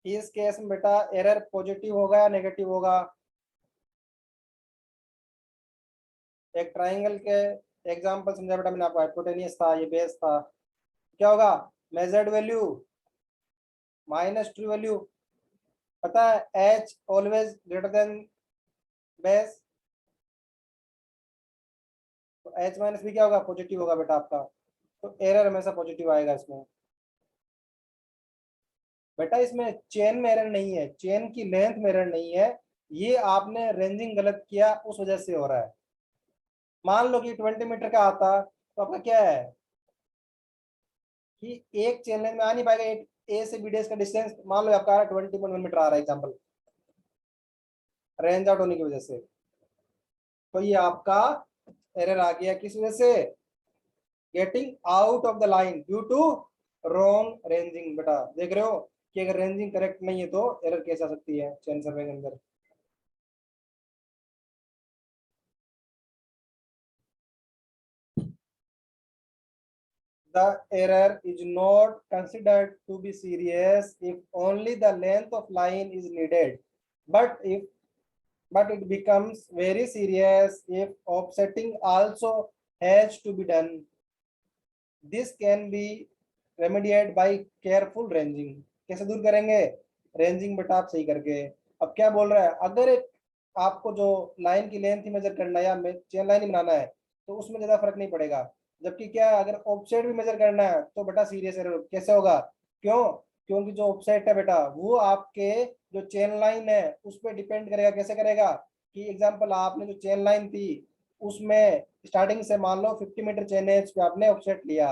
इस केस में बेटा एरर पॉजिटिव होगा या नेगेटिव होगा? एक ट्राइंगल के एग्जांपल समझा बेटा मैंने आपको, हाइपोटेनियस था, ये बेस था, क्या होगा? Measured value minus true value, पता है H always greater than base, तो एच माइनस भी क्या होगा? पॉजिटिव होगा बेटा आपका, तो एरर हमेशा पॉजिटिव आएगा इसमें। बेटा इसमें चेन में एरर नहीं है, चेन की लेंथ में एरर नहीं है, ये आपने रेंजिंग गलत किया उस वजह से हो रहा है। मान लो कि 20 मीटर का आता तो आपका क्या है कि एक चेन लाइन में आ नहीं पाएगा, एक ए से बी डेस का डिस्टेंस मान लो आपका 20.1 मीटर आ रहा है एग्जाम्पल, रेंज आउट होने की वजह से, तो ये आपका एरर आ गया किस वजह से? Getting out of the line due to wrong ranging. बेटा देख रहे हो कि अगर रेंजिंग करेक्ट नहीं है तो एरर कैसे आ सकती है चेन सर्वे के अंदर। The error is not considered to be serious if only the length of line is needed, but it becomes very serious if offsetting also has to be done. This can be remedied by careful ranging. कैसे दूर करेंगे? Ranging बेटा आप सही करके। अब क्या बोल रहा है, अगर एक आपको जो लाइन की लेंथ ही मेजर करना है या चेन लाइन ही बनाना है तो उसमें ज्यादा फर्क नहीं पड़ेगा, जबकि क्या है अगर ऑफसेट भी मेजर करना है तो बेटा सीरियस एरर कैसे होगा? क्यों? क्योंकि जो ऑफसेट है बेटा वो आपके जो चेन लाइन है उस पर डिपेंड करेगा। कैसे करेगा कि एग्जाम्पल आपने जो चेन लाइन थी उसमें स्टार्टिंग से मान लो 50 मीटर चेन है, इस पे आपने ऑफसेट लिया,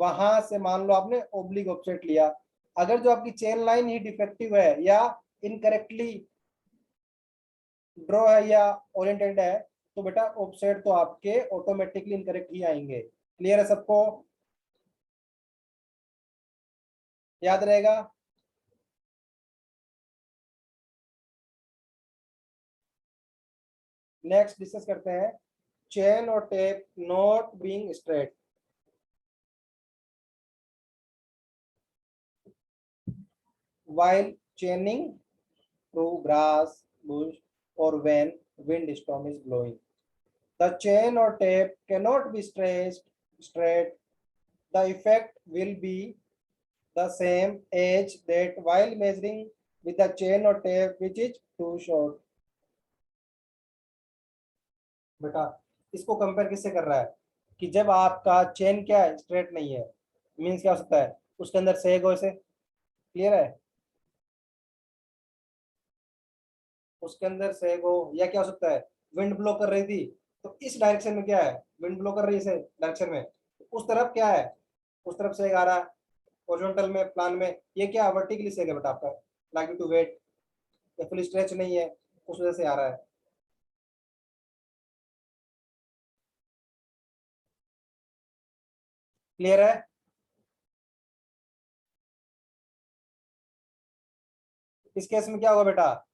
वहां से मान लो आपने ओब्लिक ऑफसेट लिया, अगर जो आपकी चेन लाइन ही डिफेक्टिव है या इनकरेक्टली ड्रॉ है या ओरिएंटेड है तो बेटा ऑफसेट तो आपके ऑटोमेटिकली इनकरेक्ट ही आएंगे। क्लियर है सबको? याद रहेगा? नेक्स्ट डिस्कस करते हैं चेन और tape not being straight. while chaining through grass, bush, or when windstorm is blowing. The chain or tape cannot be stretched straight. The effect will be the same as that while measuring with the chain or tape which is too short. बेटा इसको compare किससे कर रहा है कि जब आपका chain क्या है स्ट्रेट नहीं है, मीन्स क्या हो सकता है उसके अंदर सेग हो से। क्लियर है? उसके अंदर सेग हो या क्या हो सकता है विंड ब्लो कर रही थी तो इस डायरेक्शन में क्या है विंड ब्लो कर रही है इस डायरेक्शन में, उस तरफ क्या है उस तरफ सेग आ रहा है हॉरिजॉन्टल में प्लान में, ये क्या वर्टिकली सेग है बेटा आपका लाइक टू वेट, ये फुल स्ट्रेच नहीं है उस वजह से आ रहा है। क्लियर है? इस केस में क्या होगा बेटा,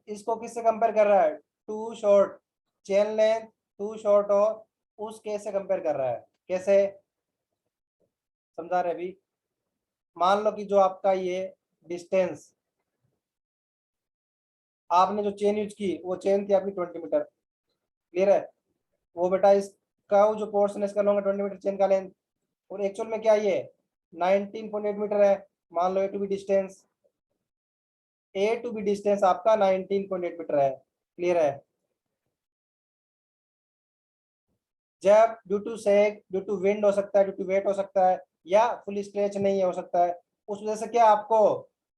इसको किससे कंपेयर कर रहा है? Too short chain length, too short हो उस केस से कंपेयर कर रहा है। कैसे समझा रहे अभी? मान लो कि जो आपका ये डिस्टेंस आपने जो चेन यूज की वो चेन थी आपकी 20 मीटर। क्लियर है? वो बेटा इसका वो जो पोर्शन है इसका लॉन्ग 20 मीटर चेन का लेंथ, और एक्चुअल में क्या ये 19.8 मीटर है। मान लो ए टू बी डिस्टेंस आपका 19.8 मीटर है। क्लियर है? जब due to sag, due to wind हो सकता है, ड्यू टू वेट हो सकता है, या फुल स्ट्रेच नहीं हो सकता है, उस वजह से क्या आपको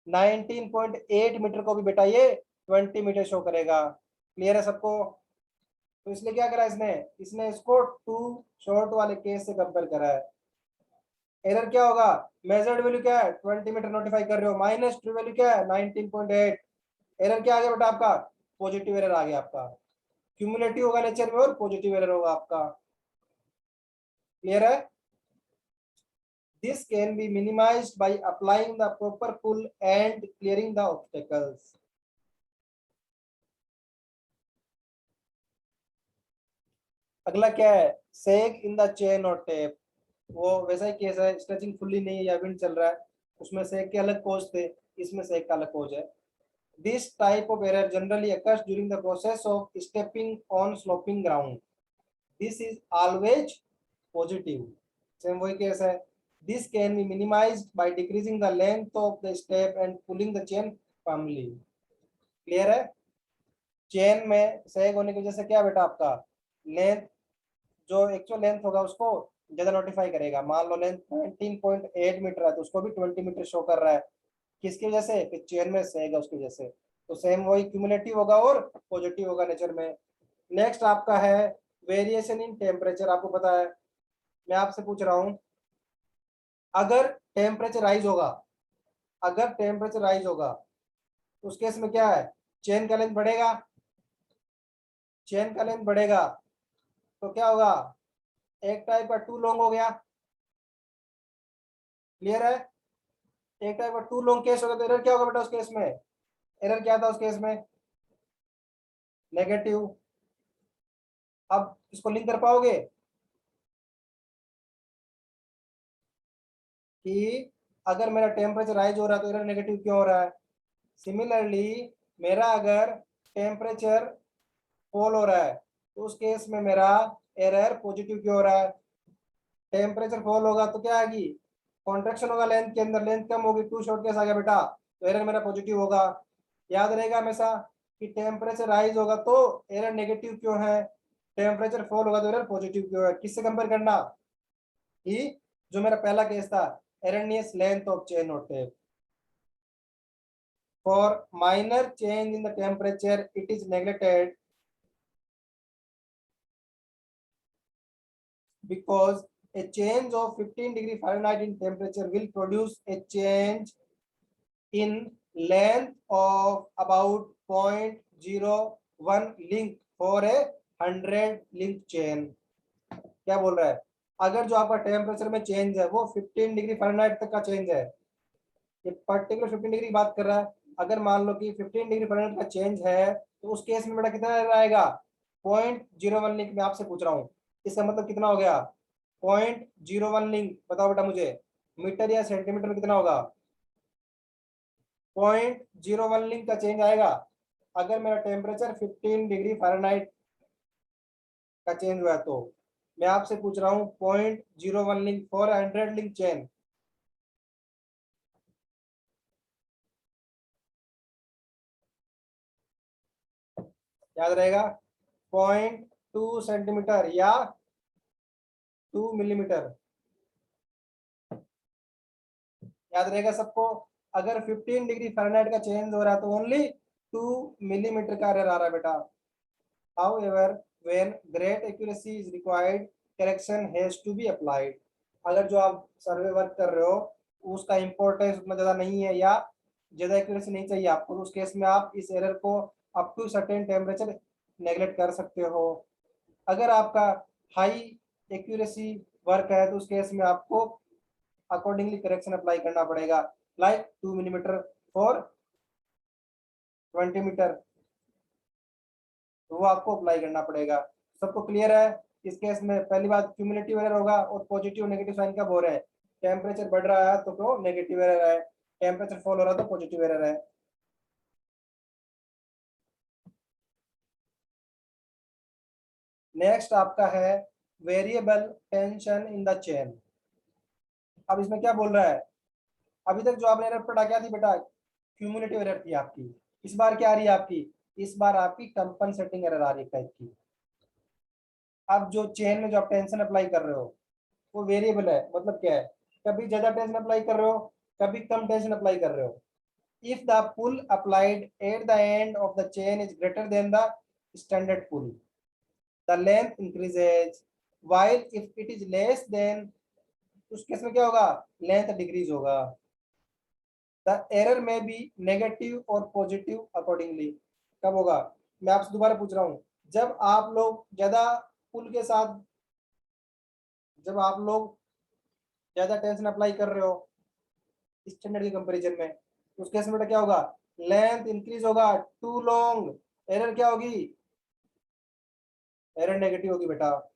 19.8 मीटर को भी बेटा ये 20 मीटर शो करेगा। क्लियर है सबको? तो इसलिए क्या करा इसने इसने इसको टू शॉर्ट वाले केस से कंपेयर करा है। एरर क्या होगा, मेजर्ड वैल्यू क्या है 20 मीटर नोटिफाई कर रहे हो, माइनस ट्रू वैल्यू क्या है 19.8, एरर क्या आ गया बेटा आपका पॉजिटिव एरर आ गया आपका। क्यूमुलेटिव होगा नेचर में और पॉजिटिव एरर होगा आपका। क्लियर है? This can be minimized by applying the proper pull and clearing the obstacles. अगला क्या है, सेग इन द चेन और टेप। वो वैसा ही केस है, स्ट्रेचिंग फुल्ली नहीं है या विंड चल रहा है उसमें से एक के अलग कोज थे, इसमें से एक का अलग कोज है। This type of error generally occurs during the process of stepping on sloping ground. This is always positive. Same वही केस है। This can be minimized by decreasing the length of the step and pulling the chain firmly. Clear है? Chain में सेग होने की वजह से क्या बेटा, आपका लेंथ, जो एक्चुअल लेंथ होगा उसको ज्यादा नोटिफाई करेगा। मान लो लेंथ 19.8 मीटर है तो उसको भी 20 मीटर शो कर रहा है। किसकी वजह से? कि चेन में सेग है उसकी वजह से। तो सेम वही क्यूमुलेटिव होगा और पॉजिटिव होगा नेचर में। नेक्स्ट आपका है वेरिएशन इन टेम्परेचर। आपको पता है, मैं आपसे पूछ रहा हूं, अगर टेम्परेचर राइज होगा, अगर टेम्परेचर राइज होगा तो उस केस में क्या है, चेन का लेंथ बढ़ेगा। चेन का लेंथ बढ़ेगा तो क्या होगा, एक टाइप का टू लॉन्ग हो गया। क्लियर है? एक टाइप का टू लॉन्ग केस होगा तो एरर क्या होगा बेटा उस केस में? एरर क्या था उस केस में? नेगेटिव। अब इसको लिंक कर पाओगे कि अगर मेरा टेम्परेचर राइज हो रहा है तो एरर नेगेटिव क्यों हो रहा है? सिमिलरली मेरा अगर टेम्परेचर फॉल हो रहा है तो उस केस में मेरा एरर पॉजिटिव क्यों हो रहा है? टेम्परेचर फॉल होगा तो क्या आएगी, कॉन्ट्रेक्शन होगा लेंथ के अंदर, लेंथ कम होगी, टू शॉर्ट केस आ गया बेटा, तो एरर मेरा पॉजिटिव होगा। याद रहेगा हमेशा कि टेम्परेचर राइज होगा तो एरर नेगेटिव क्यों है, टेम्परेचर फॉल होगा तो एरर पॉजिटिव क्यों है। किससे कंपेयर करना? कि जो मेरा पहला केस था, erroneous length of chain or tape. For minor change in the temperature, it is neglected because a change of 15 degree Fahrenheit in temperature will produce a change in length of about 0.01 link for a 100 link chain. क्या बोल रहा है? अगर जो आपका temperature में change है वो 15 डिग्री फ़ारेनहाइट तक का चेंज है, ये पर्टिकुलर 15 डिग्री की बात कर रहा है। अगर मान लो कि 15 डिग्री फ़ारेनहाइट का चेंज है तो उस केस में बेटा कितना आएगा? 0.01 लिंक। मैं आपसे पूछ रहा हूँ, इसका मतलब कितना हो गया? 0.01 लिंक। बताओ बेटा मुझे, मीटर या सेंटीमीटर में कितना होगा? 0.01 लिंक का चेंज आएगा अगर मेरा टेम्परेचर 15 डिग्री फ़ारेनहाइट का चेंज हुआ है। तो मैं आपसे पूछ रहा हूँ 0.01 लिंक फॉर 100 लिंक चेन। याद रहेगा 0.2 सेंटीमीटर या 2 मिलीमीटर। याद रहेगा सबको? अगर 15 डिग्री फ़ारेनहाइट का चेंज हो रहा है तो ओनली 2 मिलीमीटर का एरर आ रहा है बेटा। However, when great accuracy is required, correction has to be applied. अगर जो आप सर्वे वर्क कर रहे हो उसका इंपॉर्टेंस उतना ज़्यादा नहीं है या ज़्यादा एक्यूरेसी नहीं चाहिए आपको, तो उस केस में आप इस एरर को up to certain temperature neglect कर सकते हो। अगर आपका हाई एक्यूरेसी वर्क है तो उस केस में आपको अकॉर्डिंगली करेक्शन अप्लाई करना पड़ेगा, लाइक 2 मिलीमीटर फॉर 20 मीटर, तो वो आपको अप्लाई करना पड़ेगा। सबको क्लियर है? इस केस में पहली बात क्यूमुलेटिव एरर होगा और पॉजिटिव नेगेटिव साइन कब हो रहे हैं? टेम्परेचर बढ़ रहा है तो नेगेटिव एरर है, टेम्परेचर फॉल हो रहा है तो पॉजिटिव एरर है। नेक्स्ट आपका है variable tension in the chain. अब इसमें क्या बोल रहा है? अभी तक जो आपने एरर पढ़ा क्या थी बेटा? क्यूमुलेटिव एरर थी आपकी। इस बार क्या आ रही है आपकी? इस बार आपकी कंपनसेटिंग एरर आ रही है टाइप की। अब जो चेन में जो आप टेंशन अप्लाई कर रहे हो वो वेरिएबल है। मतलब क्या है? कभी ज्यादा टेंशन अप्लाई कर रहे हो, कभी कम टेंशन अप्लाई कर रहे हो। If the pull applied at the end of the chain is greater than the standard pull, the length increases, while if it is less than, उस केस में क्या होगा? लेंथ डिक्रीज होगा। The error may be negative और positive accordingly. कब होगा? मैं आपसे दोबारा पूछ रहा हूँ, जब आप लोग ज्यादा पुल के साथ, जब आप लोग ज्यादा टेंशन अप्लाई कर रहे हो स्टैंडर्ड के कंपैरिजन में, तो उस केस में क्या होगा? लेंथ इंक्रीज होगा, टू लॉन्ग। एरर क्या होगी? एरर नेगेटिव होगी बेटा।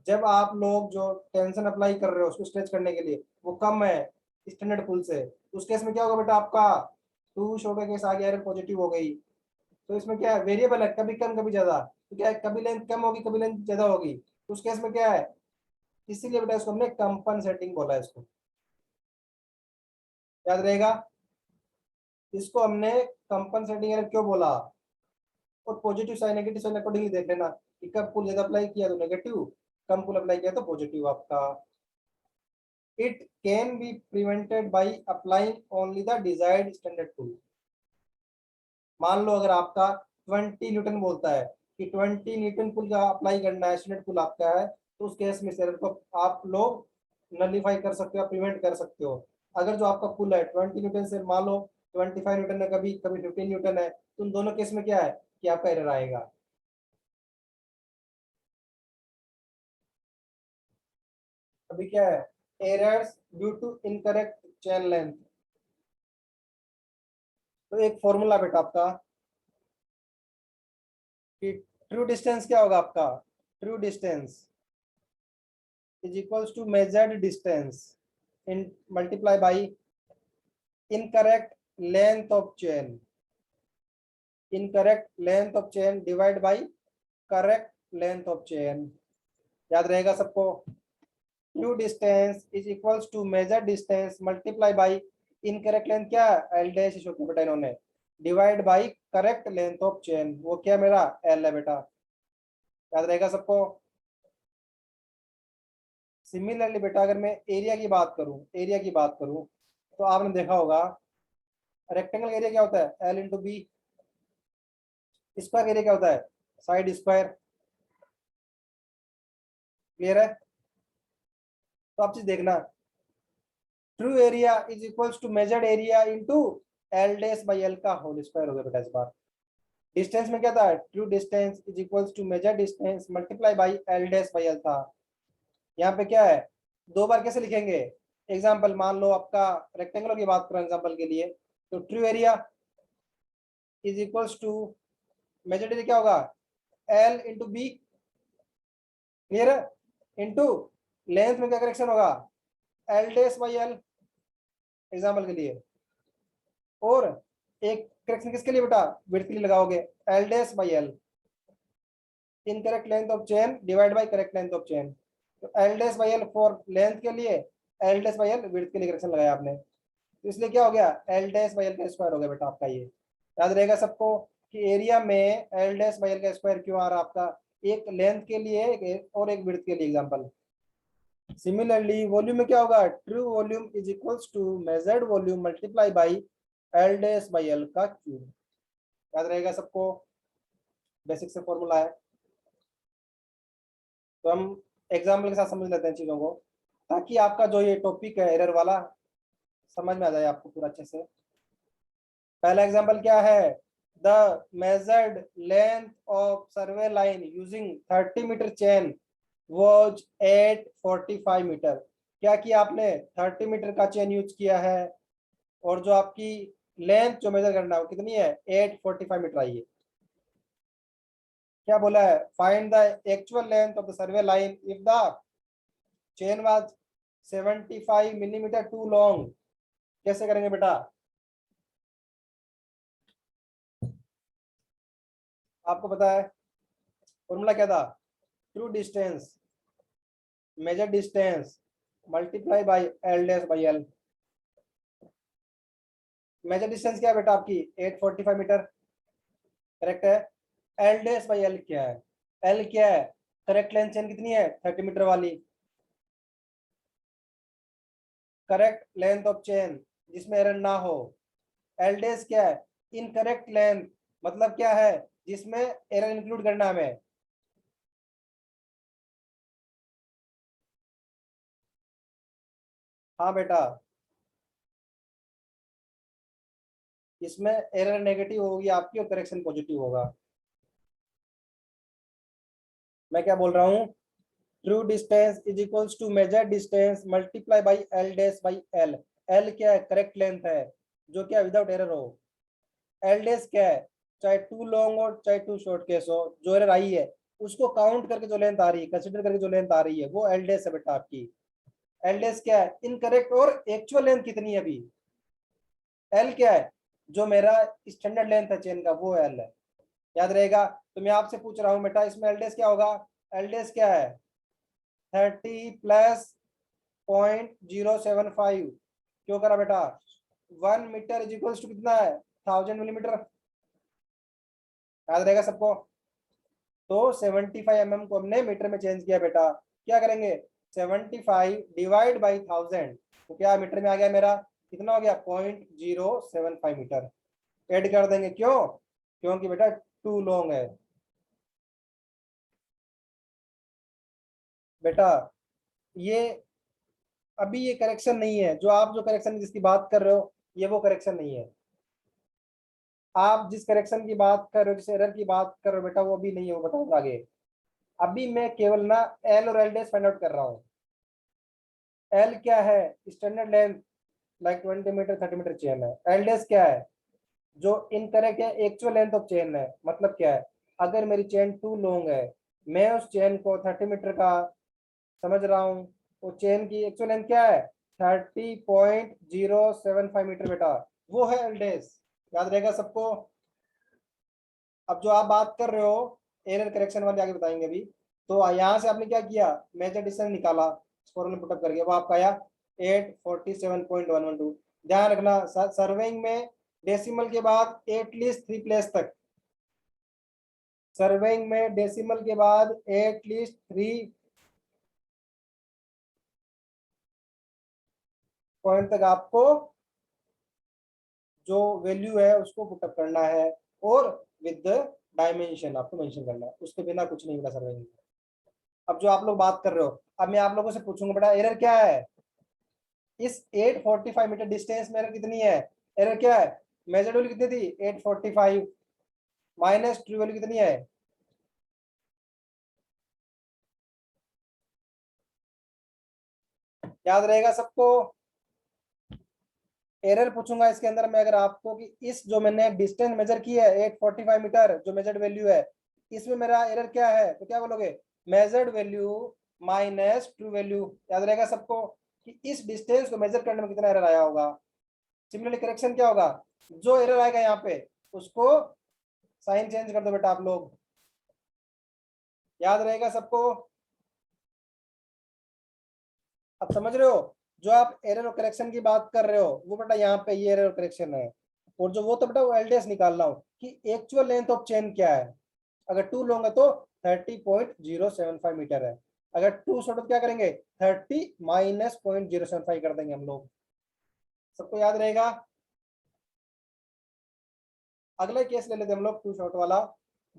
जब आप लोग जो टेंशन अप्लाई कर रहे हो उसको स्ट्रेच करने के लिए वो कम है, स्टैंडर्ड पुल से, उस केस में क्या होगा बेटा आपका, टू शॉर्ट का केस आ गया, एरर पॉजिटिव हो गई। तो इसमें क्या है, वेरिएबल है, कभी कम कभी ज्यादा, तो क्या है, कभी लेंथ कम होगी कभी लेंथ ज्यादा होगी, तो उस केस में क्या है, इसीलिए बेटा इसको हमने कंपनसेटिंग बोला है इसको, याद रहेगा। इसको हमने कंपनसेटिंग एरर क्यों बोला, और positive sign negative sign accordingly देख लेना कि कब पुल ज्यादा अप्लाई किया तो नेगेटिव, कम पुल अप्लाई किया तो पॉजिटिव आपका। It can be prevented by applying only the desired standard pull. मान लो अगर आपका 20 न्यूटन बोलता है कि 20 न्यूटन पुल का अप्लाई करना है, स्टैंडर्ड पुल आपका है, तो उस केस में एरर को आप लोग नलीफाई कर सकते हो, प्रिवेंट कर सकते हो। अगर जो आपका पुल है 20 न्यूटन से मान लो 25 न्यूटन है, कभी कभी 15 न्यूटन है, तो उन दोनों केस में क्या है कि आपका एरर आएगा। अभी क्या है, errors due to incorrect chain length. तो एक फॉर्मूला बेटा आपका कि ट्रू डिस्टेंस क्या होगा आपका, true distance is equals to measured distance in multiply by incorrect length of chain, incorrect length of chain divide by correct length of chain. याद रहेगा सबको, true distance is equals to measure distance multiply by incorrect length, क्या L dash show किया बेटा इन्होंने, divide by correct length of chain, वो क्या मेरा एल है बेटा। याद रहेगा सबको। सिमिलरली बेटा अगर मैं एरिया की बात करूं, एरिया की बात करूं, तो आपने देखा होगा रेक्टेंगल एरिया क्या होता है, L into B. Square area क्या होता है, साइड स्क्वायर। क्लियर है। तो आप चीज देखना, true area is equals to measured area into L dash by L का होल स्क्वायर हो गया बेटा इस बार। डिस्टेंस में क्या था, true distance is equals to measure distance multiply by L dash by L था। यहाँ पे क्या है, दो बार कैसे लिखेंगे, एग्जाम्पल मान लो आपका रेक्टेंगल की बात करो एग्जाम्पल के लिए, तो true area is equals to measure area क्या होगा, एल इंटू बी। क्लियर है, इंटू लेंथ में क्या करेक्शन होगा, L dash by L example के लिए, और एक करेक्शन किसके लिए बेटा, विड्थ के लिए लगाओगे, L dash by L incorrect length of chain divide by correct length of chain. तो L dash by L for length के लिए, L dash by L width के लिए करेक्शन लगाया आपने, तो इसलिए क्या हो गया, एल डैश बाई एल का स्क्वायर हो गया बेटा आपका। ये याद रहेगा सबको कि एरिया में एल डैश बाई एल का स्क्वायर क्यों आ रहा है आपका, एक लेंथ के लिए और एक विड्थ के लिए एग्जाम्पल। सिमिलरली वॉल्यूम में क्या होगा, true volume is equals to measured volume multiply by L dash by L का क्यूब। याद रहेगा सबको, बेसिक से फॉर्मूला है। तो हम एग्जाम्पल के साथ समझ लेते हैं चीजों को, ताकि आपका जो ये टॉपिक है एरर वाला समझ में आ जाए आपको पूरा अच्छे से। पहला एग्जाम्पल क्या है, the measured length of survey line using 30 metre chain was 845 metre. क्या किया आपने, 30 मीटर का चेन यूज किया है, और जो आपकी लेंथ जो मेजर करना है वो कितनी है, 845 मीटर आई है। क्या बोला है, find the actual length of the survey line if the chain was 75 millimetre too long. कैसे करेंगे बेटा, आपको पता है फॉर्मूला क्या था, true distance measure distance multiply by L dash by L. Measure distance क्या है बेटा आपकी 845 मीटर, करेक्ट है। एल डैश बाई एल क्या है, एल क्या है, करेक्ट लेंथ चेन कितनी है 30 मीटर वाली, करेक्ट लेंथ ऑफ चेन जिसमें एरर ना हो। एल डैश क्या है, इनकरेक्ट लेंथ, मतलब क्या है, जिसमें एरर इंक्लूड करना है हमें। हाँ बेटा, इसमें एरर नेगेटिव होगी आपकी और करेक्शन पॉजिटिव होगा। मैं क्या बोल रहा हूँ, true distance is equals to measure distance multiply by L dash by L. L क्या है, करेक्ट लेंथ है जो क्या विदाउट एरर हो। एल डैश क्या है, चाहे टू लॉन्ग हो चाहे टू शॉर्ट केस हो, जो एरर आई है उसको काउंट करके जो लेंथ आ रही है, कंसिडर करके जो लेंथ आ रही है वो एल डैश है बेटा आपकी। एल डेस क्या है, इनकरेक्ट, और एक्चुअल लेंथ कितनी है अभी, एल क्या है, जो मेरा स्टैंडर्ड लेंथ है चेन का वो एल है, याद रहेगा। तो मैं आपसे पूछ रहा हूँ बेटा इसमें एल डेस क्या होगा, एल डेस क्या है 30 प्लस 0.075, क्यों करा बेटा, 1 मीटर इज इक्वल्स टू कितना है 1000 मिलीमीटर, याद रहेगा सबको। तो 75 mm को हमने मीटर में चेंज किया बेटा, क्या करेंगे 75 डिवाइड बाई 1000, तो क्या मीटर में आ गया मेरा, कितना हो गया 0.075 मीटर, ऐड कर देंगे, क्यों, क्योंकि बेटा टू लॉन्ग है बेटा। ये अभी ये करेक्शन नहीं है, जो आप जो करेक्शन जिसकी बात कर रहे हो ये वो करेक्शन नहीं है, आप जिस करेक्शन की बात कर रहे हो, जिस एरर की बात कर रहे हो बेटा वो अभी नहीं है, वो बताऊंगा आगे। अभी मैं केवल ना एल और एल डेस फाइंड आउट कर रहा हूँ। एल क्या है, standard length, like 20 metre 30 metre chain है। एल डेस क्या है, जो इनकरेक्ट है एक्चुअल लेंथ ऑफ चेन है, मतलब क्या है, अगर मेरी चेन टू लॉन्ग है, मैं उस चेन को 30 मीटर का समझ रहा हूँ, तो चेन की एक्चुअल लेंथ क्या है 30.075 मीटर बेटा, वो है एल डेस, याद रहेगा सबको। अब जो आप बात कर रहे हो एरर करेक्शन वाले आगे बताएंगे अभी। तो यहाँ से आपने क्या किया, मेजर डिस्टेंस निकाला, फॉर्मूला पुटअप करके, वो आपका आया 847.112। ध्यान रखना सर्वेइंग में डेसिमल के बाद एटलीस्ट 3 प्लेस तक, सर्वेइंग में डेसिमल के बाद एटलीस्ट 3 पॉइंट तक आपको जो वैल्यू है उसको पुटअप करना है, और विद डायमेंशन आपको मेंशन करना है, उसके बिना कुछ नहीं होगा सर्वेइंग में। अब जो आप लोग बात कर रहे हो, अब मैं आप लोगों से पूछूंगा बेटा एरर क्या है, इस 845 मीटर डिस्टेंस में एरर कितनी है, एरर क्या है, मेजर्ड वैल्यू कितनी थी 845 माइनस ट्रू वैल्यू कितनी है, याद रहेगा सबको। एरर पूछूंगा इसके अंदर मैं अगर आपको कि इस जो मैंने डिस्टेंस मेजर की है 845 मीटर जो मेजर्ड वैल्यू है, इसमें मेरा एरर क्या है, तो क्या बोलोगे measured value minus true value, याद रहेगा सबको कि इस डिस्टेंस को मेजर करने में कितना एरर आया होगा। सिमिलरली करेक्शन क्या होगा, जो एरर आएगा यहाँ पे उसको साइन चेंज कर दो बेटा आप लोग, याद रहेगा सबको। अब समझ रहे हो, जो आप एरर और करेक्शन की बात कर रहे हो वो बेटा यहाँ पे ये एरर और करेक्शन है, और जो वो तो बेटा वो एलडीएस निकालना हो कि एक्चुअल लेंथ ऑफ चेन क्या है, अगर टू लॉन्ग है तो 30.075 मीटर है, अगर टू शॉर्ट तो क्या करेंगे 30 माइनस 0.075 कर देंगे हम लोग, सबको याद रहेगा। अगला केस ले लेते हम लोग टू शॉर्ट वाला।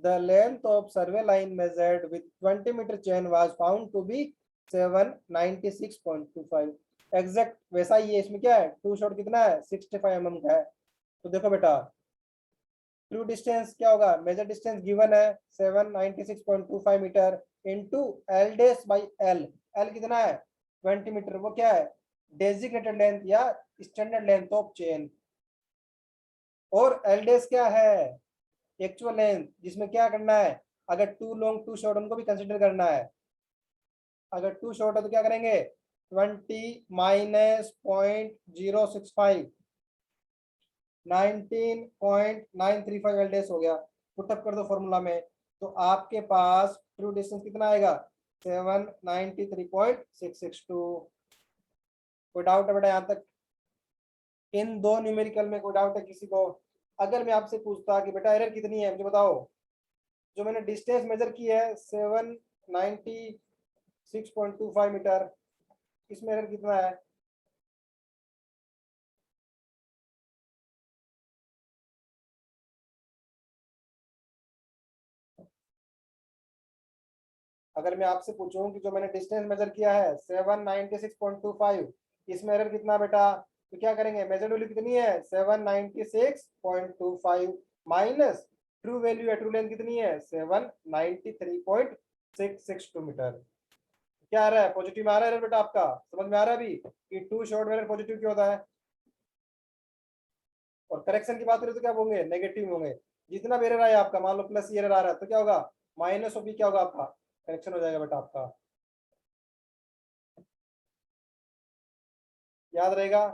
The length of survey line measured with 20 metre chain was found to be 796.25, exact वैसा ही है, इसमें क्या है टू शॉर्ट कितना है 65 mm का है। तो देखो बेटा ट्रू डिस्टेंस क्या होगा, मेजर डिस्टेंस गिवन है 796.25 metre into L dash by L, L कितना है 20 मीटर, वो क्या है डेजिग्नेटेड लेंथ या स्टैंडर्ड लेंथ ऑफ चेन, और एल डेस क्या है एक्चुअल लेंथ, जिसमें क्या करना है अगर टू लॉन्ग टू शॉर्ट उनको भी कंसिडर करना है, अगर टू शॉर्ट है तो क्या करेंगे 20 माइनस 0.065 19.935 एलडेस हो गया, पुटअप कर दो फॉर्मूला में, तो आपके पास ट्रू डिस्टेंस कितना आएगा 793.662। कोई डाउट है बेटा यहाँ तक, इन दो न्यूमेरिकल में कोई डाउट है किसी को। अगर मैं आपसे पूछता कि बेटा एरर कितनी है मुझे बताओ, जो मैंने डिस्टेंस मेजर की है 796.25 मीटर, इसमें एरर कितना है, अगर मैं आपसे पूछूं कि जो मैंने डिस्टेंस मेजर किया है 796.25, इसमें एरर कितना बेटा, तो क्या करेंगे मेजर वैल्यू कितनी है 796.25 माइनस ट्रू वैल्यू है, ट्रू लेंथ कितनी है 793.662 मीटर, क्या आ रहा है पॉजिटिव में आ रहा है एरर बेटा, आपका समझ में आ रहा है अभी कि टू शॉर्ट में एरर पॉजिटिव क्यों होता है, और करेक्शन की बात करें तो क्या होंगे नेगेटिव होंगे, जितना भी एरर आया आपका मान लो प्लस एरर आ रहा है तो क्या होगा माइनस ऑफ भी क्या होगा आपका करेक्शन हो जाएगा बेटा आपका। याद रहेगा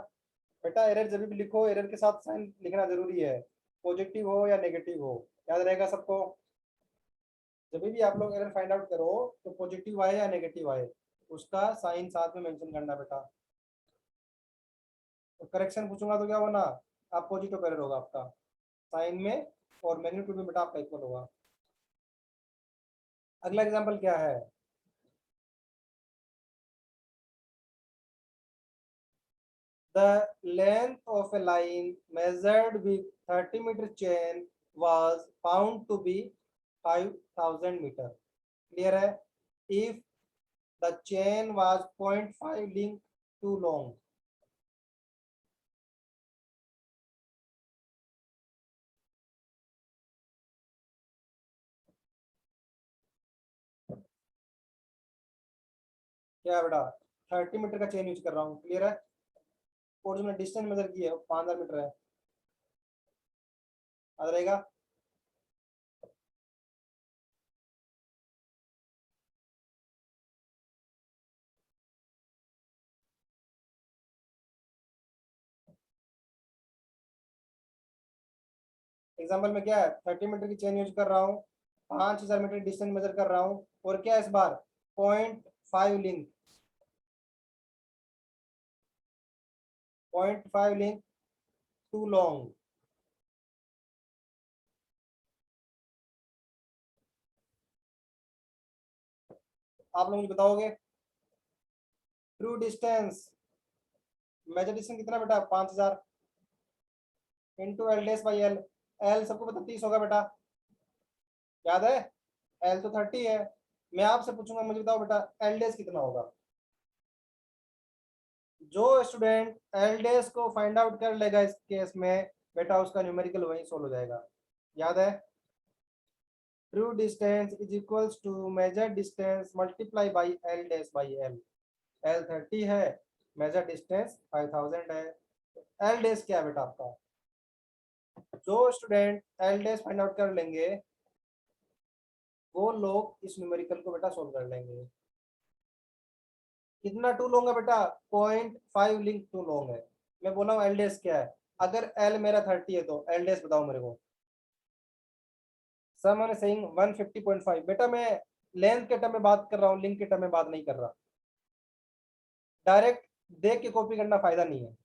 बेटा, एरर जब भी लिखो एरर के साथ साइन लिखना जरूरी है, पॉजिटिव हो या नेगेटिव हो, याद रहेगा सबको। जब भी आप लोग एरर फाइंड आउट करो तो पॉजिटिव आए या नेगेटिव आए, उसका साइन साथ में मेंशन करना बेटा। तो करेक्शन पूछूंगा तो क्या होना, आप पॉजिटिव एरर होगा आपका साइन में, और मैग्नीट्यूड में बेटा आपका इक्वल होगा। अगला एग्जांपल क्या है, the length of a line measured with 30-meter chain was found to be 5000 meter. Clear है? If the chain was 0.5 length too long. क्या बेटा, 30 मीटर का चेन यूज कर रहा हूँ, क्लियर है। और जो मैंने डिस्टेंस मेजर की है वो 5000 मीटर है, याद रहेगा। एग्जाम्पल में क्या है, 30 मीटर की चेन यूज कर रहा हूँ, 5000 मीटर डिस्टेंस मेजर कर रहा हूँ, और क्या इस बार 0.5 लिंक, 0.5 लिंक टू लॉन्ग। आप लोग मुझे बताओगे, ट्रू डिस्टेंस, मेजर डिस्टेंस कितना बेटा, 5000 into L dash by L, L सबको पता 30 होगा बेटा, याद है, एल तो 30 है। मैं आपसे पूछूंगा, मुझे बताओ बेटा एल डेस कितना होगा। जो स्टूडेंट एल डेस को फाइंड आउट कर लेगा इस केस में बेटा, उसका न्यूमेरिकल वहीं सोल्व हो जाएगा, याद है। True distance is equals to measure distance multiply by L dash by L. L 30 है, मेजर डिस्टेंस 5000 है, एल डेस क्या है बेटा आपका। जो स्टूडेंट एल डेस फाइंड आउट कर लेंगे वो लोग इस न्यूमेरिकल को बेटा सोल्व कर लेंगे। कितना टू लॉन्ग है बेटा, 0.5 लिंक टू लॉन्ग है। मैं बोला हूँ एल डेस क्या है, अगर एल मेरा 30 है तो एल डेस बताओ मेरे को। सम सेइंग 150.5 बेटा, मैं लेंथ के टर्म में बात कर रहा हूँ, लिंक के टर्म में बात नहीं कर रहा। डायरेक्ट देख के कॉपी करना फायदा नहीं है।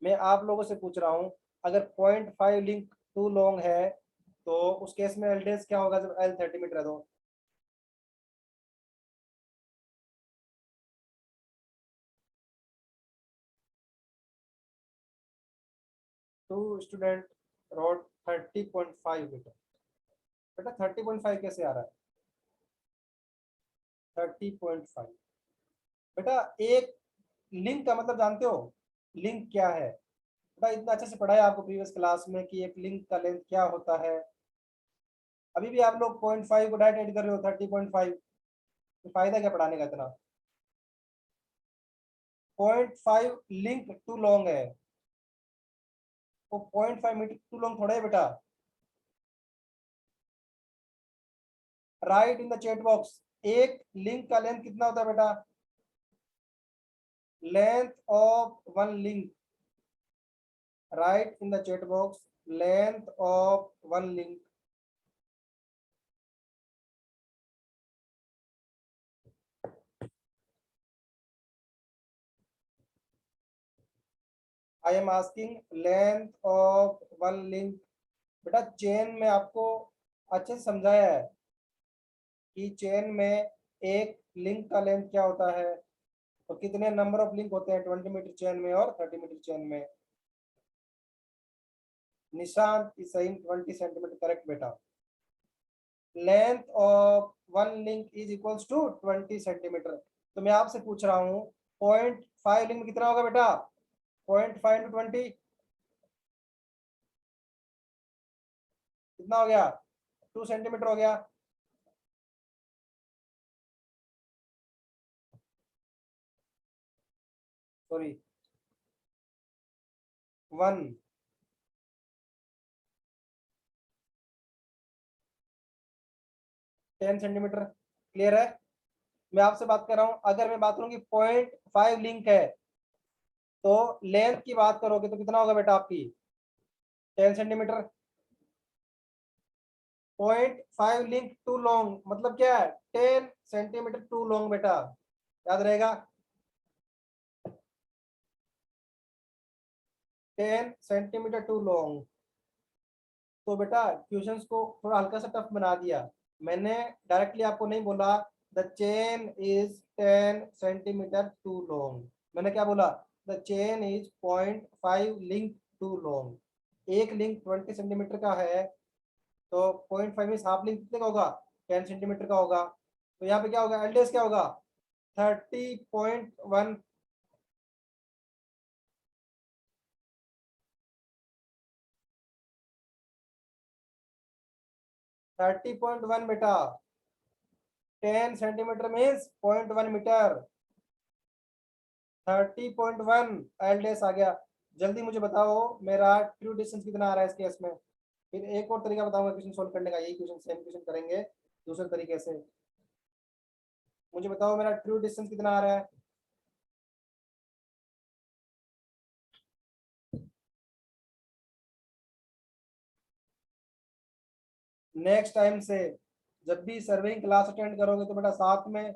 मैं आप लोगों से पूछ रहा हूँ, अगर 0.5 लिंक टू लॉन्ग है तो उस केस में एल डेस क्या होगा जब एल 30 मीटर है तो। टू स्टूडेंट रोड 30.5 मीटर, बेटा 30.5 कैसे आ रहा है, 30.5 बेटा, एक लिंक का मतलब जानते हो, लिंक क्या है बेटा, इतना अच्छे से पढ़ाया आपको प्रीवियस क्लास में कि एक लिंक का लेंथ क्या होता है। अभी भी आप लोग 0.5 को डायरेक्ट ऐड कर रहे हो 30.5, तो फायदा क्या पढ़ाने का इतना। 0.5 लिंक टू लॉन्ग है, वो 0.5 मीटर टू लॉन्ग थोड़ा है बेटा। Right in the chat box, एक लिंक का लेंथ कितना होता है बेटा, length of one link, right in the chat box length of one link. I am asking length of one link. बेटा चेन में आपको अच्छे से समझाया है कि चेन में एक लिंक का लेंथ क्या होता है, तो कितने नंबर ऑफ लिंक होते हैं 20 मीटर चेन में और 30 मीटर चेन में। Nishant is saying 20 centimetre, correct बेटा। Length of one link is equals to 20 centimetre. तो मैं आपसे पूछ रहा हूँ 0.5 लिंक कितना होगा बेटा, 0.5 इंटू 20 कितना हो गया, 2 सेंटीमीटर हो गया। सॉरी 1, 10 सेंटीमीटर, क्लियर है। मैं आपसे बात कर रहा हूं, अगर मैं बात करूं कि 0.5 लिंक है तो लेंथ की बात करोगे तो कितना होगा बेटा आपकी 10 सेंटीमीटर। 0.5 लिंक टू लॉन्ग मतलब क्या है 10 सेंटीमीटर टू लॉन्ग बेटा, याद रहेगा 10 सेंटीमीटर टू लॉन्ग। तो बेटा क्वेश्चंस को थोड़ा हल्का सा टफ बना दिया मैंने, डायरेक्टली आपको नहीं बोला the chain is 10 centimetre too long, मैंने क्या बोला the chain is 0.5 link too long. एक लिंक 20 सेंटीमीटर का है तो 0.5 में हाफ लिंक कितने का होगा 10 सेंटीमीटर का होगा। तो यहाँ पे क्या होगा एलडीएस क्या होगा 30.1, 30.1 बेटा, 10 सेंटीमीटर मीन्स 0.1 मीटर, 30.1 एलडीएस आ गया। जल्दी मुझे बताओ मेरा ट्रू डिस्टेंस कितना आ रहा है इस केस में। फिर एक और तरीका बताऊंगा क्वेश्चन सोल्व करने का, यही क्वेश्चन सेम क्वेश्चन करेंगे दूसरे तरीके से। मुझे बताओ मेरा ट्रू डिस्टेंस कितना आ रहा है। नेक्स्ट टाइम से जब भी सर्वेइंग क्लास अटेंड करोगे तो बेटा साथ में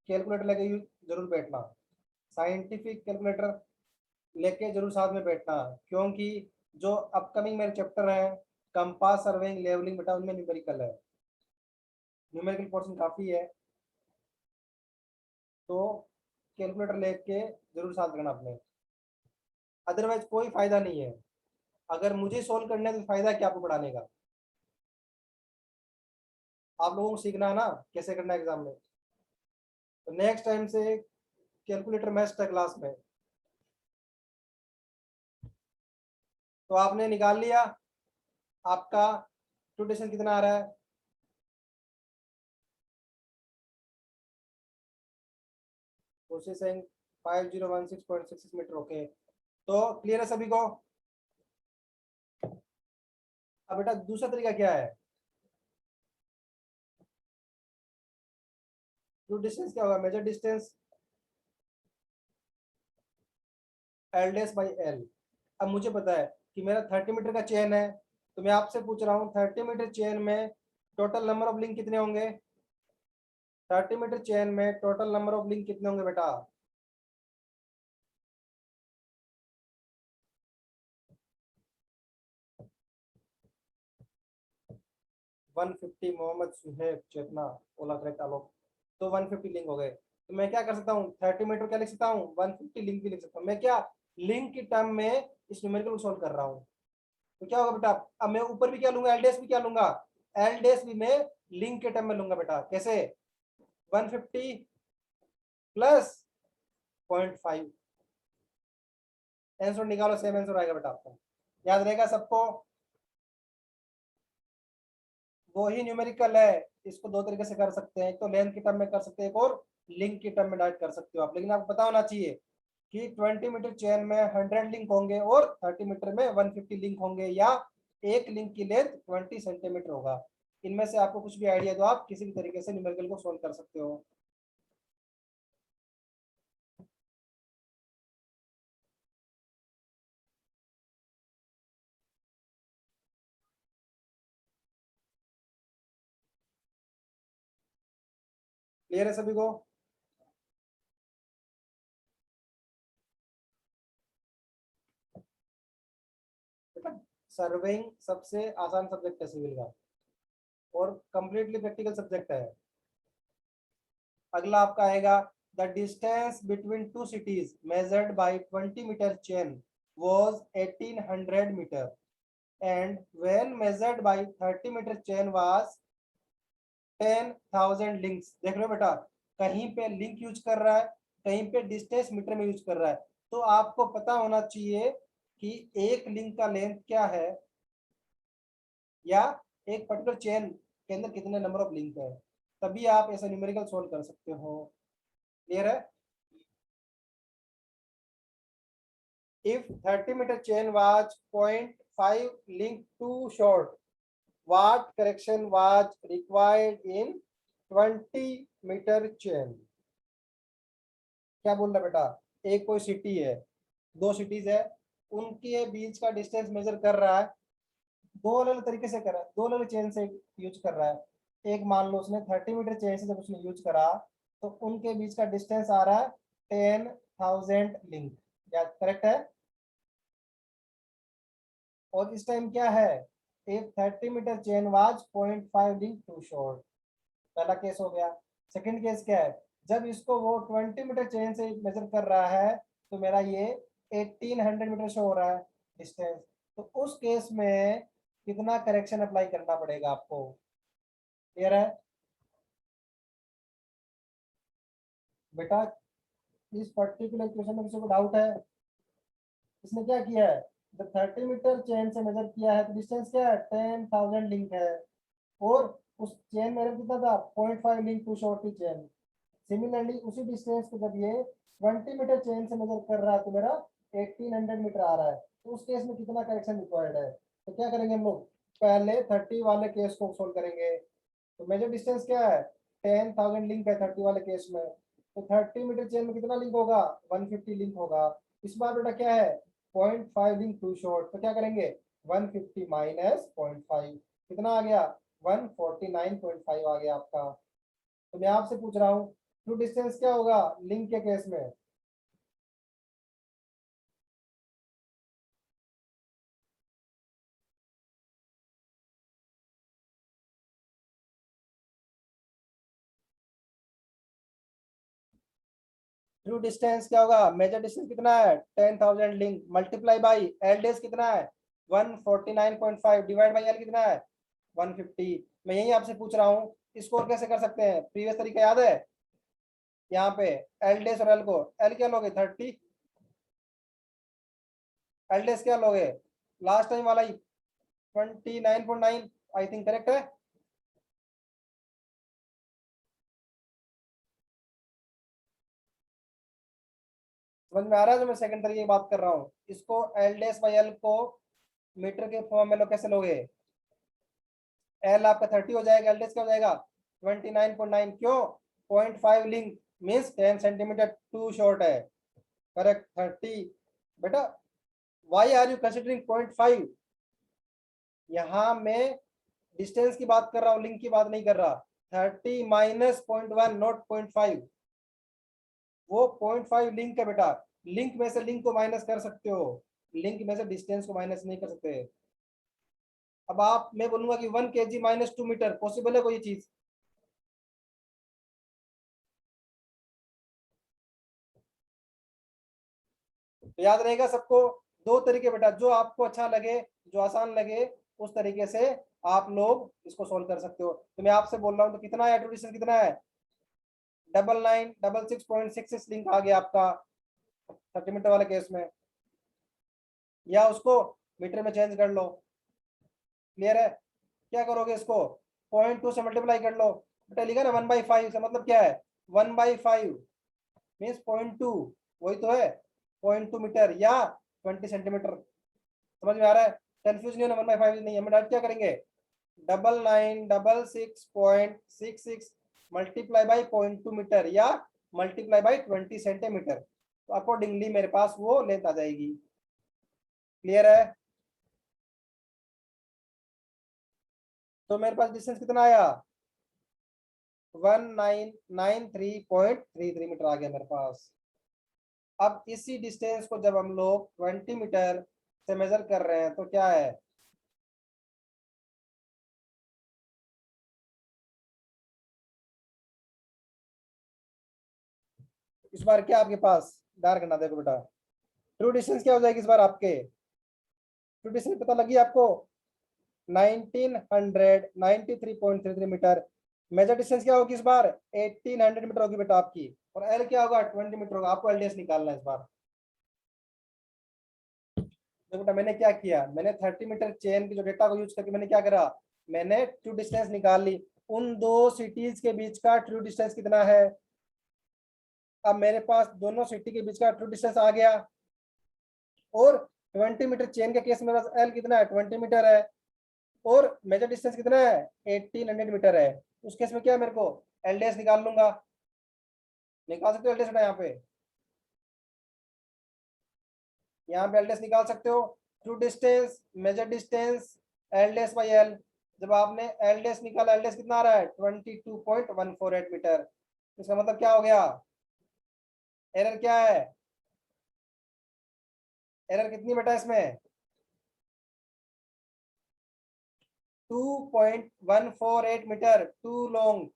कैलकुलेटर लेके जरूर बैठना, साइंटिफिक कैलकुलेटर लेके जरूर साथ में बैठना, क्योंकि जो अपकमिंग मेरे चैप्टर हैं कंपास सर्वेइंग लेवलिंग बेटा उनमें न्यूमेरिकल है, न्यूमेरिकल पोर्शन काफी है, तो कैलकुलेटर लेके जरूर साथ रखना अपने, अदरवाइज कोई फायदा नहीं है। अगर मुझे सोल्व करना है तो फायदा क्या आपको पढ़ाने का, आप लोगों को सीखना है ना कैसे करना है एग्जाम में। तो नेक्स्ट टाइम से कैलकुलेटर मस्ट है क्लास में। तो आपने निकाल लिया आपका ट्रू डिस्टेंस कितना आ रहा है, प्रोसेसिंग 5016.66 मीटर, ओके। तो क्लियर है सभी को। अब बेटा दूसरा तरीका क्या है, ट्रू डिस्टेंस क्या होगा measure distance L dash by L. अब मुझे पता है कि मेरा 30 मीटर का चेन है, तो मैं आपसे पूछ रहा हूँ 30 मीटर चेन में टोटल नंबर ऑफ लिंक कितने होंगे, 30 मीटर चेन में टोटल नंबर ऑफ लिंक कितने होंगे बेटा। 150 मोहम्मद सुहेब चेतना ओला करेक्ट आलोक, तो 150 लिंक हो गए। तो मैं क्या कर सकता हूँ 30 मीटर क्या लिख सकता हूँ 150 लिंक भी लिख सकता हूँ, मैं क्या लिंक की टर्म में इस न्यूमेरिकल को सॉल्व कर रहा हूँ। तो क्या होगा बेटा, अब मैं ऊपर भी क्या लूंगा एलडीएस भी क्या लूंगा, एलडीएस भी मैं लिंक के टर्म में लूंगा बेटा, कैसे 150 प्लस 0.5, आंसर निकालो सेम आंसर आएगा बेटा आपका, याद रहेगा सबको। वो ही न्यूमेरिकल है, इसको दो तरीके से कर सकते हैं, एक तो लेंथ के टर्म में कर सकते हैं, एक और लिंक के टर्म में डायरेक्ट कर सकते हो आप, लेकिन आपको पता होना चाहिए कि 20 मीटर चेन में 100 लिंक होंगे और 30 मीटर में 150 लिंक होंगे, या एक लिंक की लेंथ 20 सेंटीमीटर होगा। इनमें से आपको कुछ भी आइडिया दो, आप किसी भी तरीके से न्यूमेरिकल को सोल्व कर सकते हो। क्लियर है सभी को। सर्वेइंग सबसे आसान सब्जेक्ट है सिविल का और कंप्लीटली प्रैक्टिकल सब्जेक्ट है। अगला आपका आएगा the distance between two cities measured by 20 metre chain was 1800 metre and when measured by 30 metre chain was 10,000 links. देख लो बेटा, कहीं पे लिंक यूज कर रहा है, कहीं पे डिस्टेंस मीटर में यूज कर रहा है, तो आपको पता होना चाहिए कि एक लिंक का लेंथ क्या है, या एक पर्टिकुलर चेन के अंदर कितने नंबर ऑफ लिंक है, तभी आप ऐसा न्यूमेरिकल सोल्व कर सकते हो। क्लियर है। If 30 meter chain was 0.5 link too short, what correction was required in 20 metre chain. क्या बोल रहा है बेटा, एक कोई सिटी है, दो सिटीज है, उनके बीच का डिस्टेंस मेजर कर रहा है, दो अलग अलग तरीके से कर रहा है, दो अलग अलग चेन से यूज कर रहा है। एक मान लो उसने 30 मीटर चेन से जब उसने यूज करा तो उनके बीच का डिस्टेंस आ रहा है 10,000 लिंक। क्या करेक्ट है? और इस टाइम क्या है, if 30 metre chain was 0.5 link too short. पहला केस हो गया। सेकंड केस क्या है, जब इसको वो 20 मीटर चेन से मेजर कर रहा है तो मेरा ये 1800 मीटर शो हो रहा है डिस्टेंस। तो उस केस में कितना करेक्शन अप्लाई करना पड़ेगा आपको? क्लियर है बेटा? इस पर्टिकुलर क्वेश्चन में किसी को डाउट है? इसने क्या किया है, जब 30 मीटर चेन से मेजर किया है तो डिस्टेंस क्या है, 10,000 लिंक है, और उस चेन में कितना था, 0.5 लिंक टू शॉर्ट की चेन। सिमिलरली उसी डिस्टेंस को जब ये 20 मीटर चेन से मेजर कर रहा है तो मेरा 1800 मीटर आ रहा है। तो उस केस में कितना करेक्शन रिक्वायर्ड है? तो क्या करेंगे हम लोग, पहले 30 वाले केस को सोल्व करेंगे। तो मेजर डिस्टेंस क्या है, 10,000 लिंक है 30 वाले केस में। तो 30 मीटर चेन में कितना लिंक होगा, 150 लिंक होगा। इस बार बेटा क्या है, 0.5 लिंक टू शॉर्ट। तो क्या करेंगे, 150 माइनस 0.5 कितना आ गया, 149.5 आ गया आपका। तो मैं आपसे पूछ रहा हूँ ट्रू डिस्टेंस क्या होगा लिंक के केस में? ट्रू डिस्टेंस क्या होगा, मेजर डिस्टेंस कितना है, 10,000 link multiply by L days कितना है, 149.5 डिवाइड बाई एल कितना है, 150। मैं यही आपसे पूछ रहा हूँ इसको और कैसे कर सकते हैं, प्रीवियस तरीका याद है? यहाँ पे एल डेज और एल को, एल क्या लोगे 30, एल डेज क्या लोगे लास्ट टाइम वाला ही 29.9, आई थिंक करेक्ट है। समझ में आ रहा है जो मैं सेकंड तरीके की बात कर रहा हूँ? इसको एल डेज बाई एल को मीटर के फॉर्म में लो, कैसे लोगे, एल आपका 30 हो जाएगा, एल डेज क्या हो जाएगा 29.9। क्यों, 0.5 link means 10 centimetre too short है। करेक्ट 30। बेटा वाई आर यू कंसिडरिंग 0.5? यहाँ मैं डिस्टेंस की बात कर रहा हूँ, लिंक की बात नहीं कर रहा। 30 माइनस 0.1 नॉट 0.5, वो 0.5 लिंक है बेटा। लिंक में से लिंक को माइनस कर सकते हो, लिंक में से डिस्टेंस को माइनस नहीं कर सकते। अब आप, मैं बोलूंगा कि 1 kg माइनस 2 मीटर, पॉसिबल है कोई चीज? तो याद रहेगा सबको, दो तरीके बेटा, जो आपको अच्छा लगे, जो आसान लगे, उस तरीके से आप लोग इसको सोल्व कर सकते हो। तो मैं आपसे बोल रहा हूँ, तो कितना है ट्रू डिस्टेंस, कितना है, 9966.66 लिंक आ गया आपका 30 मीटर वाले केस में, या उसको मीटर में चेंज कर लो। क्लियर है? क्या करोगे, इसको 0.2 से मल्टीप्लाई कर लो। बेटा लिखा ना 1/5 से, मतलब क्या है, 1/5 मीन्स 0.2, वही तो है 0.2 मीटर या 20 सेंटीमीटर। समझ में आ रहा है? कंफ्यूज नहीं होना, 1/5 नहीं है। हम डायरेक्ट क्या करेंगे, 9966.66 मल्टीप्लाई बाई 0.2 मीटर या मल्टीप्लाई बाई 20 सेंटीमीटर। तो अकॉर्डिंगली मेरे पास वो लेंथ आ जाएगी। क्लियर है? तो मेरे पास डिस्टेंस कितना आया, 1993.33 मीटर आ गया मेरे पास। अब इसी डिस्टेंस को जब हम लोग 20 मीटर से मेजर कर रहे हैं तो क्या है, इस बार क्या आपके पास, डार करना देखो बेटा, ट्रू डिस्टेंस क्या हो जाएगी इस बार आपके, ट्रू डिस्टेंस पता लगी आपको, 1993.33 मीटर। मेजर डिस्टेंस क्या होगी इस बार, 1800 मीटर होगी बेटा आपकी। और एल क्या होगा, 20 मीटर होगा। आपको एलडीएस निकालना है इस बार। तो बेटा मैंने क्या किया, मैंने 30 मीटर चेन की जो डेटा को यूज करके मैंने क्या करा, मैंने ट्रू डिस्टेंस निकाल ली। उन दो सिटीज के बीच का ट्रू डिस्टेंस कितना है, अब मेरे पास दोनों सिटी के बीच का ट्रू डिस्टेंस आ गया। और 20 मीटर चेन के केस में मेरे पास एल कितना है, 20 मीटर है, और मेजर डिस्टेंस कितना है, 1800 मीटर है। उस केस में क्या है मेरे को, एलडीएस निकाल लूंगा, निकाल सकते हो एलडीएस यहाँ पे, यहाँ पे एलडीएस निकाल सकते हो। True distance, measure distance, LDS by L. जब आपने एलडीएस निकाला, एलडीएस कितना आ रहा है 22.148 मीटर। इसका मतलब क्या हो गया, एरर क्या है, एरर कितनी बेटा इसमें 2.148 मीटर, टू लॉन्ग,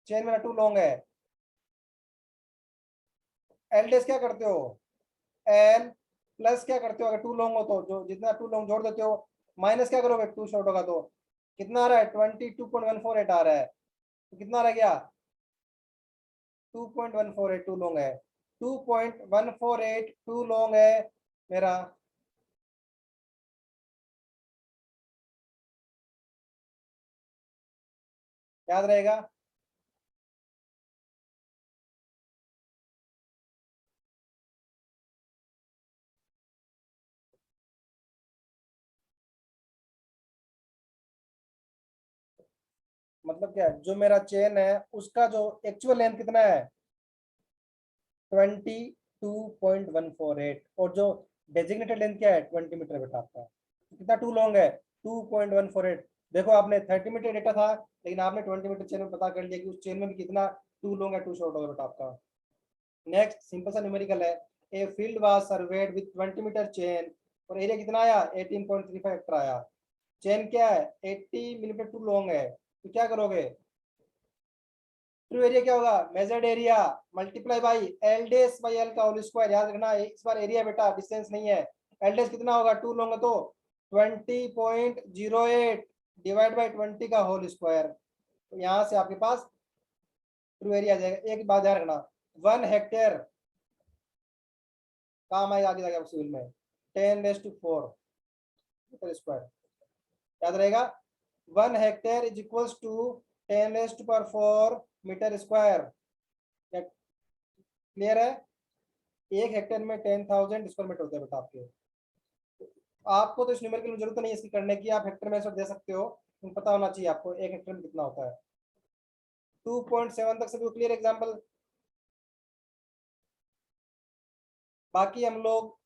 चेन मेरा टू लॉन्ग है। एलडीएस क्या करते हो, एल प्लस क्या करते हो, अगर टू लॉन्ग हो तो जो जितना टू लॉन्ग जोड़ देते हो, माइनस क्या करोगे टू शॉर्ट होगा तो कितना आ रहा है 22.148 आ रहा है, तो कितना रह गया 2.148, टू लॉन्ग है, 2.148 टू लॉन्ग है मेरा। याद रहेगा, मतलब क्या है? जो मेरा चेन है उसका जो एक्चुअल लेंथ कितना है 22.148, और जो डेजिग्नेटेड लेंथ क्या है 20 मीटर बेटा आपका, तो कितना टू लॉन्ग है 2.148। देखो आपने 30 मीटर डेटा था, लेकिन आपने 20 मीटर चेन में पता कर लिया कि उस चेन में भी कितना टू लॉन्ग है टू शॉर्ट होगा बेटा आपका। नेक्स्ट सिंपल सा न्यूमेरिकल है, a field was surveyed with 20 metre chain और एरिया कितना आया 18.35 हेक्टर आया। चेन क्या है 80 मिलीमीटर टू लॉन्ग है, तो क्या करोगे, ट्रू एरिया क्या होगा measured area multiply by L dash by L का होल स्क्वायर। याद रखना इस बार एरिया बेटा डिस्टेंस नहीं है, एल डेस कितना होगा टू लॉन्ग तो 20.08 डिवाइड बाई 20 का होल स्क्वायर, तो यहाँ से आपके पास ट्रू एरिया आ जाएगा। एक बात ध्यान रखना 1 हेक्टेयर काम आएगा आगे जाके सिविल में 10⁴ मीटर स्क्वायर, याद रहेगा 1 hectare is equals to 10⁴ metre square. Clear है, एक हेक्टेयर में 10,000 स्क्वायर मीटर होता है बेटा आपके। आपको तो इस न्यूमेरिकल में जरूरत नहीं है इसकी करने की, आप हेक्टेयर में ऐसा दे सकते हो, पता होना चाहिए आपको एक हेक्टेयर में कितना होता है। 2.7 तक सभी क्लियर एग्जाम्पल। बाकी हम लोग